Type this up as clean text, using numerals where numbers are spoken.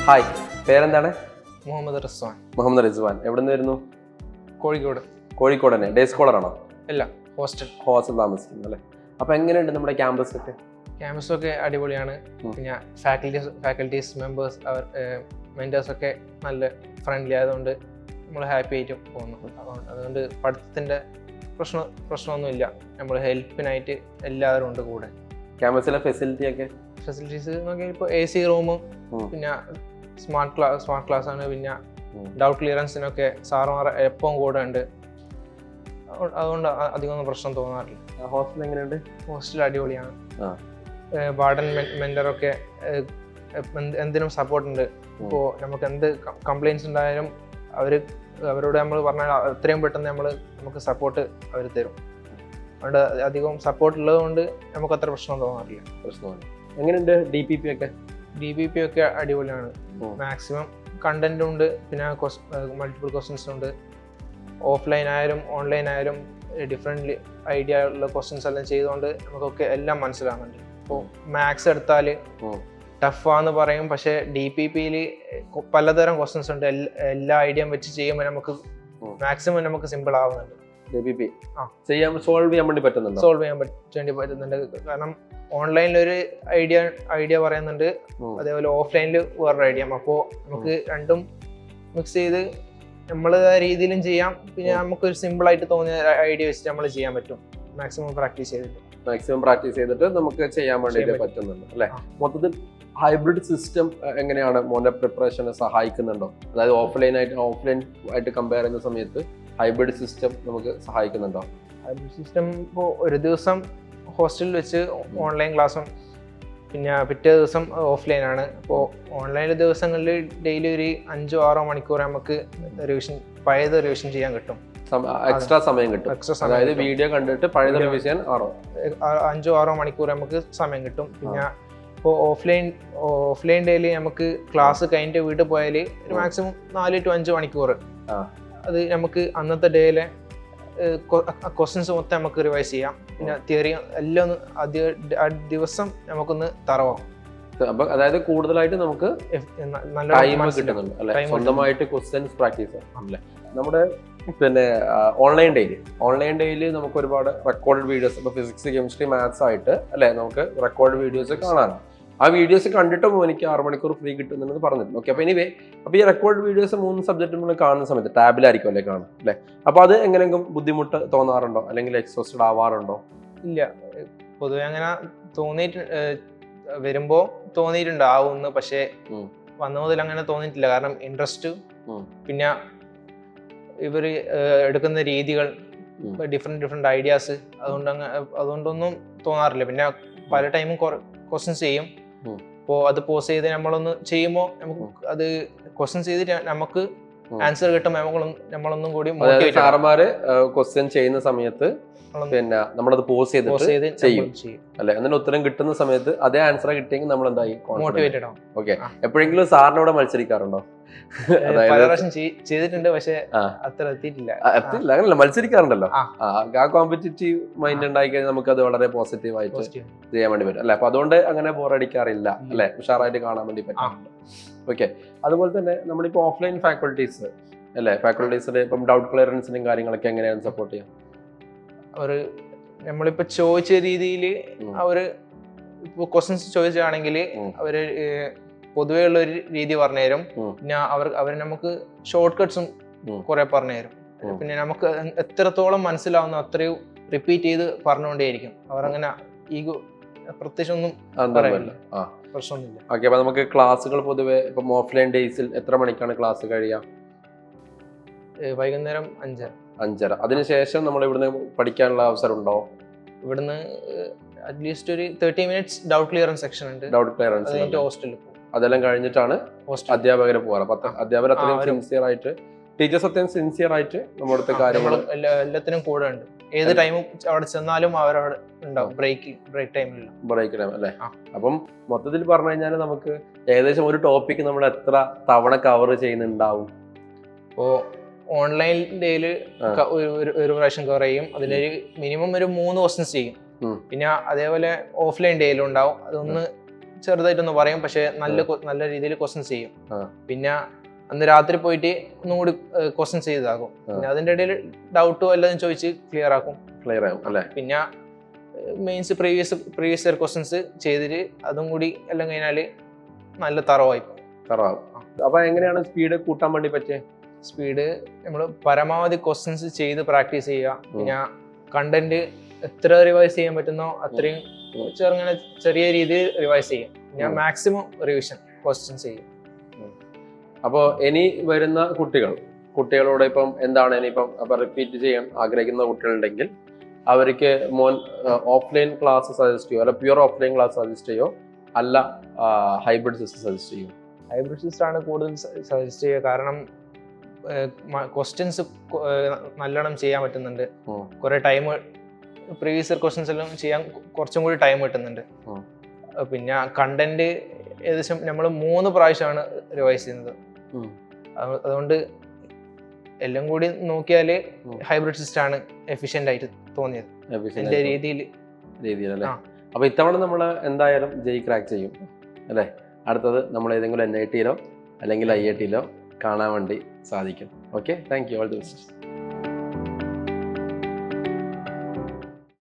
Hi, പേരെന്താണ്? മുഹമ്മദ് റിസ്വാൻ. മുഹമ്മദ് റിസ്വാൻ. എവിടെ നിന്ന് വരുന്നു? കോഴിക്കോട്. കോഴിക്കോട് തന്നെ. ഡേ സ്കോളറാണോ? അല്ല, ഹോസ്റ്റൽ താമസിക്കുന്നു അല്ലേ? അപ്പൊ എങ്ങനെയുണ്ട് നമ്മുടെ ക്യാമ്പസ് ഒക്കെ? ക്യാമ്പസൊക്കെ അടിപൊളിയാണ്. പിന്നെ ഫാക്കൽറ്റീസ് മെമ്പേഴ്സ് മെന്റേഴ്സ് ഒക്കെ നല്ല ഫ്രണ്ട്ലി ആയതുകൊണ്ട് നമ്മൾ ഹാപ്പി ആയിട്ട് പോകുന്നു. അതുകൊണ്ട് പഠിത്തത്തിന്റെ പ്രശ്നമൊന്നുമില്ല. നമ്മൾ ഹെൽപ്പിനായിട്ട് എല്ലാവരും ഉണ്ട് കൂടെ. ക്യാമ്പസിലെ ഫെസിലിറ്റീസ് നോക്കിയാൽ ഇപ്പോൾ AC റൂമും പിന്നെ സ്മാർട്ട് ക്ലാസ് ആണ്. പിന്നെ ഡൗട്ട് ക്ലിയറൻസിനൊക്കെ സാറുമാർ എപ്പോഴും കൂടെ ഉണ്ട്. അതുകൊണ്ട് അധികമൊന്നും പ്രശ്നം തോന്നാറില്ല. ഹോസ്റ്റൽ എങ്ങനെയുണ്ട്? ഹോസ്റ്റൽ അടിപൊളിയാണ്. വാർഡൻ മെന്ററൊക്കെ എന്തിനും സപ്പോർട്ട് ഉണ്ട്. ഇപ്പോൾ നമുക്ക് എന്ത് കംപ്ലൈൻറ്റ്സ് ഉണ്ടായാലും അവരോട് നമ്മൾ പറഞ്ഞാൽ എത്രയും പെട്ടെന്ന് നമുക്ക് സപ്പോർട്ട് അവർ തരും. അതുകൊണ്ട് അധികം സപ്പോർട്ട് ഉള്ളത് കൊണ്ട് നമുക്ക് അത്ര പ്രശ്നം തോന്നാറില്ല. എങ്ങനെയുണ്ട് DPP ഒക്കെ? DPP ഒക്കെ അടിപൊളിയാണ്. മാക്സിമം കണ്ടന്റും ഉണ്ട്, പിന്നെ മൾട്ടിപ്പിൾ ക്വസ്റ്റ്യൻസും ഉണ്ട്. ഓഫ്ലൈൻ ആയാലും ഓൺലൈൻ ആയാലും ഡിഫറെന്റ് ഐഡിയ ഉള്ള ക്വസ്റ്റ്യൻസ് എല്ലാം ചെയ്തുകൊണ്ട് നമുക്കൊക്കെ എല്ലാം മനസ്സിലാകുന്നുണ്ട്. ഇപ്പോൾ മാത്സ് എടുത്താൽ ടഫാന്ന് പറയും, പക്ഷേ DPPയിൽ പലതരം ക്വസ്റ്റ്യൻസ് ഉണ്ട്. എല്ലാ ഐഡിയയും വെച്ച് ചെയ്യുമ്പോൾ നമുക്ക് മാക്സിമം നമുക്ക് സിമ്പിൾ ആവുന്നുണ്ട്. DPP സോൾവ് ചെയ്യാൻ വേണ്ടി പറ്റുന്നുണ്ട്. കാരണം ഓൺലൈനിൽ ഒരു ഐഡിയ പറയുന്നുണ്ട്, അതേപോലെ ഓഫ്ലൈനിൽ വേറൊരു ഐഡിയ. അപ്പോൾ നമുക്ക് രണ്ടും മിക്സ് ചെയ്ത് നമ്മളേതായ രീതിയിലും ചെയ്യാം. പിന്നെ നമുക്കൊരു സിമ്പിൾ ആയിട്ട് തോന്നിയ ഐഡിയ വെച്ചിട്ട് നമ്മൾ ചെയ്യാൻ പറ്റും. മാക്സിമം പ്രാക്ടീസ് ചെയ്തിട്ട് നമുക്ക് ചെയ്യാൻ വേണ്ടിയിട്ട് പറ്റുന്നുണ്ട് അല്ലെ? മൊത്തത്തിൽ ഹൈബ്രിഡ് സിസ്റ്റം എങ്ങനെയാണ് മോന്റെ പ്രിപ്പറേഷനെ സഹായിക്കുന്നുണ്ടോ? അതായത് ഓഫ്ലൈൻ ആയിട്ട് കമ്പയർ ചെയ്യുന്ന സമയത്ത് ഹൈബ്രിഡ് സിസ്റ്റം നമുക്ക് സഹായിക്കുന്നുണ്ടോ? ഹൈബ്രിഡ് സിസ്റ്റം ഇപ്പോൾ ഒരു ദിവസം ഹോസ്റ്റലിൽ വെച്ച് ഓൺലൈൻ ക്ലാസ്സും പിന്നെ പിറ്റേ ദിവസം ഓഫ്ലൈൻ ആണ്. അപ്പോൾ ഓൺലൈനിലെ ദിവസങ്ങളിൽ ഡെയിലി ഒരു 5-6 മണിക്കൂർ നമുക്ക് പഴയത് റിവിഷൻ ചെയ്യാൻ കിട്ടും. എക്സ്ട്രാ സമയം കിട്ടും. അതായത് വീഡിയോ കണ്ടിട്ട് പഴയത് റിവിഷൻ 5-6 മണിക്കൂർ നമുക്ക് സമയം കിട്ടും. പിന്നെ ഇപ്പോൾ ഓഫ്ലൈൻ ഡേയിൽ നമുക്ക് ക്ലാസ് കഴിഞ്ഞിട്ട് വീട്ടിൽ പോയാൽ ഒരു മാക്സിമം 4 to 5 മണിക്കൂർ അത് നമുക്ക് അന്നത്തെ ഡേയിലെ ക്വസ്റ്റ്യൻസ് മൊത്തം നമുക്ക് റിവൈസ് ചെയ്യാം. പിന്നെ തിയറി എല്ലാം ദിവസം നമുക്കൊന്ന് തറവാകും. അതായത് കൂടുതലായിട്ട് നമുക്ക് ടൈം കിട്ടുന്നുണ്ട് അല്ലെ? സ്വന്തമായിട്ട് ക്വസ്റ്റ്യൻസ് പ്രാക്ടീസ് അല്ലേ? നമ്മുടെ പിന്നെ ഓൺലൈൻ ഡേയിൽ നമുക്ക് ഒരുപാട് റെക്കോർഡ് വീഡിയോസ്, ഇപ്പോൾ ഫിസിക്സ്, കെമിസ്ട്രി, മാത്സ് ആയിട്ട് അല്ലെ, നമുക്ക് റെക്കോർഡ് വീഡിയോസ് കാണാനാണ്. ആ വീഡിയോസ് കണ്ടിട്ടും എനിക്ക് 6 മണിക്കൂർ ഫ്രീ കിട്ടുന്നുണ്ടെന്ന് പറഞ്ഞിട്ടുണ്ട്. ഓക്കെ, അപ്പോൾ അപ്പോൾ ഈ റെക്കോർഡ് വീഡിയോസ് 3 സബ്ജക്റ്റ് നമ്മൾ കാണുന്ന സമയത്ത് ടാബിലായിരിക്കും അല്ലേ കാണും അല്ലേ? അപ്പോൾ അത് എങ്ങനെയെങ്കിലും ബുദ്ധിമുട്ട് തോന്നാറുണ്ടോ, അല്ലെങ്കിൽ എക്സോസ്റ്റഡ് ആവാറുണ്ടോ? ഇല്ല, പൊതുവെ അങ്ങനെ വരുമ്പോ തോന്നിയിട്ടുണ്ടാവുന്നു. പക്ഷേ വന്ന മുതൽ അങ്ങനെ തോന്നിയിട്ടില്ല. കാരണം ഇൻട്രസ്റ്റ്, പിന്നെ ഇവർ എടുക്കുന്ന രീതികൾ, ഡിഫറെന്റ് ഐഡിയാസ്, അതുകൊണ്ടൊന്നും തോന്നാറില്ല. പിന്നെ പല ടൈമും ക്വസ്റ്റ്യൻസ് ചെയ്യും. അപ്പോൾ അത് പോസ് ചെയ്ത് നമ്മളൊന്ന് ചെയ്യുമ്പോൾ നമുക്ക് അത് ക്വസ്റ്റ്യൻസ് ചെയ്തിട്ട് നമുക്ക് ആൻസർ കിട്ടുമ്പോൾ നമ്മളൊന്നും കൂടി സാറന്മാര് ക്വസ്റ്റ്യൻ ചെയ്യുന്ന സമയത്ത് പിന്നെ നമ്മളത് പോസ് ചെയ്ത് ചെയ്യും അല്ലെ? എന്നിട്ട് ഉത്തരം കിട്ടുന്ന സമയത്ത് അതേ ആൻസർ കിട്ടിയെങ്കിൽ നമ്മൾ എന്തായി മോട്ടിവേറ്റഡ് ആവും. ഓക്കെ, എപ്പോഴെങ്കിലും സാറിനോട് മത്സരിക്കാറുണ്ടോ? ചെയ്തിട്ടുണ്ട്, പക്ഷെ അത്ര എത്തിയിട്ടില്ല. അങ്ങനല്ല, മത്സരിക്കാറുണ്ടല്ലോ. ആ കോമ്പറ്റീറ്റീവ് മൈൻഡ് ഉണ്ടായി കഴിഞ്ഞാൽ നമുക്ക് അത് വളരെ പോസിറ്റീവ് ആയിട്ട് ചെയ്യാൻ വേണ്ടി പറ്റും അല്ലെ? അപ്പൊ അതുകൊണ്ട് അങ്ങനെ ബോറടിക്കാറില്ല അല്ലെ? ഉഷാറായിട്ട് കാണാൻ വേണ്ടി പറ്റും. ഓക്കെ, അതുപോലെ തന്നെ നമ്മളിപ്പോ ഓഫ്ലൈൻ ഫാക്കൽറ്റീസ് അല്ലെ, ഫാക്കൽറ്റീസിൽ ഇപ്പം ഡൗട്ട് ക്ലിയറൻസിനും കാര്യങ്ങളൊക്കെ എങ്ങനെയാണ് സപ്പോർട്ട് ചെയ്യാം? നമ്മളിപ്പോ ചോദിച്ച രീതിയിൽ ഇപ്പൊ ക്വസ്റ്റ്യൻസ് ചോദിച്ചാണെങ്കിൽ അവര് പൊതുവേ ഉള്ള ഒരു രീതി പറഞ്ഞുതരും. പിന്നെ അവർ നമുക്ക് ഷോർട്ട് കട്ട്സും കുറെ പറഞ്ഞുതരും. പിന്നെ നമുക്ക് എത്രത്തോളം മനസ്സിലാവുന്ന അത്രയും റിപ്പീറ്റ് ചെയ്ത് പറഞ്ഞുകൊണ്ടേയിരിക്കും. അവരങ്ങനെ ഈഗോ പ്രത്യേകിച്ച് ഒന്നും പ്രശ്നമൊന്നുമില്ല. ഓക്കെ, അപ്പൊ നമുക്ക് ക്ലാസ്സുകൾ പൊതുവെ ഇപ്പം ഓഫ്ലൈൻ ഡേയ്സിൽ എത്ര മണിക്കാണ് ക്ലാസ് കഴിയുക? വൈകുന്നേരം 5:30. അതിനുശേഷം നമ്മൾ ഇവിടുന്ന് പഠിക്കാനുള്ള അവസരം ഉണ്ടോ? ഇവിടുന്ന് അറ്റ്ലീസ്റ്റ് ഒരു 30 minutes ഡൗട്ട് ക്ലിയറൻസ് സെക്ഷൻ ഉണ്ട്. ഹോസ്റ്റലിൽ പോകും. അതെല്ലാം കഴിഞ്ഞിട്ടാണ് അധ്യാപകരെ പോകാറ്. അധ്യാപകർ അത്രയും സിൻസിയർ ആയിട്ട്, ടീച്ചേഴ്സ് അത്രയും സിൻസിയർ ആയിട്ട് നമ്മുടെ അടുത്ത കാര്യങ്ങൾ എല്ലാത്തിനും കൂടെ ഉണ്ട്. ഏത് ടൈമും അവിടെ ചെന്നാലും അവരവിടെ ഉണ്ടാവും. ബ്രേക്ക് ടൈം അല്ലേ? അപ്പം മൊത്തത്തിൽ പറഞ്ഞു കഴിഞ്ഞാൽ നമുക്ക് ഏകദേശം ഒരു ടോപ്പിക് നമ്മൾ എത്ര തവണ കവർ ചെയ്യുന്നുണ്ടാവും? ഇപ്പോ ഓൺലൈൻ ഡേയില് ഒരു പ്രാവശ്യം കവർ ചെയ്യും. അതിലൊരു മിനിമം ഒരു 3 ക്വസ്റ്റ്യൻസ് ചെയ്യും. പിന്നെ അതേപോലെ ഓഫ്ലൈൻ ഡേയിലും ഉണ്ടാവും. അതൊന്ന് ചെറുതായിട്ടൊന്ന് പറയും, പക്ഷെ നല്ല രീതിയിൽ ക്വസ്റ്റ്യൻസ് ചെയ്യും. ആ. പിന്നെ അന്ന് രാത്രി പോയിട്ട് ഒന്നും കൂടി ക്വസ്റ്റ്യൻസ് ചെയ്താക്കും. പിന്നെ അതിന്റെ ഇടയിൽ ഡൗട്ടോ എല്ലാം ചോദിച്ച് ക്ലിയർ ആക്കും അല്ലേ? പിന്നെ മെയിൻസ് പ്രീവിയസ് ഇയർ ക്വസ്റ്റ്യൻസ് ചെയ്തിട്ട് അതും കൂടി എല്ലാം കഴിഞ്ഞാല് നല്ല തറവാകും. അപ്പൊ എങ്ങനെയാണ് സ്പീഡ് കൂട്ടാൻ വേണ്ടി പറ്റിയ? സ്പീഡ് നമ്മൾ പരമാവധി ക്വസ്റ്റ്യൻസ് ചെയ്ത് പ്രാക്ടീസ് ചെയ്യുക. പിന്നെ കണ്ടന്റ് എത്ര റിവൈസ് ചെയ്യാൻ പറ്റുന്നോ അത്രയും ചെറിയ രീതിയിൽ റിവൈസ് ചെയ്യും. ഞാൻ മാക്സിമം റിവിഷൻ ക്വസ്റ്റ്യൻസ് ചെയ്യും. അപ്പോൾ ഇനി വരുന്ന കുട്ടികളോട് ഇപ്പം എന്താണ് ഇനിയിപ്പം റിപ്പീറ്റ് ചെയ്യാൻ ആഗ്രഹിക്കുന്ന കുട്ടികളുണ്ടെങ്കിൽ അവർക്ക് മോൻ ഓഫ്ലൈൻ ക്ലാസ് സജസ്റ്റ് ചെയ്യോ, അല്ല പ്യുവർ ഓഫ്ലൈൻ ക്ലാസ് സജസ്റ്റ് ചെയ്യോ, അല്ല ഹൈബ്രിഡ് സിസ്റ്റം സജസ്റ്റ് ചെയ്യും? ഹൈബ്രിഡ് സിസ്റ്റം ആണ് കൂടുതൽ സജസ്റ്റ് ചെയ്യുക. കാരണം ക്വസ്റ്റ്യൻസ് നല്ലോണം ചെയ്യാൻ പറ്റുന്നുണ്ട്. കുറെ ടൈം പ്രീവിയസ് ഇയർ ക്വസ്റ്റ്യൻസ് എല്ലാം ചെയ്യാൻ കുറച്ചും കൂടി ടൈം കിട്ടുന്നുണ്ട്. പിന്നെ കണ്ടന്റ് ഏകദേശം നമ്മൾ 3 പ്രാവശ്യമാണ് റിവൈസ് ചെയ്യുന്നത്. അതുകൊണ്ട് എല്ലാം കൂടി നോക്കിയാല് ഹൈബ്രിഡ് സിസ്റ്റം ആണ് എഫിഷ്യന്റ് ആയിട്ട് തോന്നിയത് എന്റെ രീതിയിലല്ലേ. അപ്പൊ ഇത്തവണ നമ്മൾ എന്തായാലും ക്രാക്ക് ചെയ്യും അല്ലേ? അടുത്തത് നമ്മൾ ഏതെങ്കിലും NIT-ലോ അല്ലെങ്കിൽ IIT-ലോ കാണാൻ വേണ്ടി സാധിക്കും. Okay, thank you. All the best.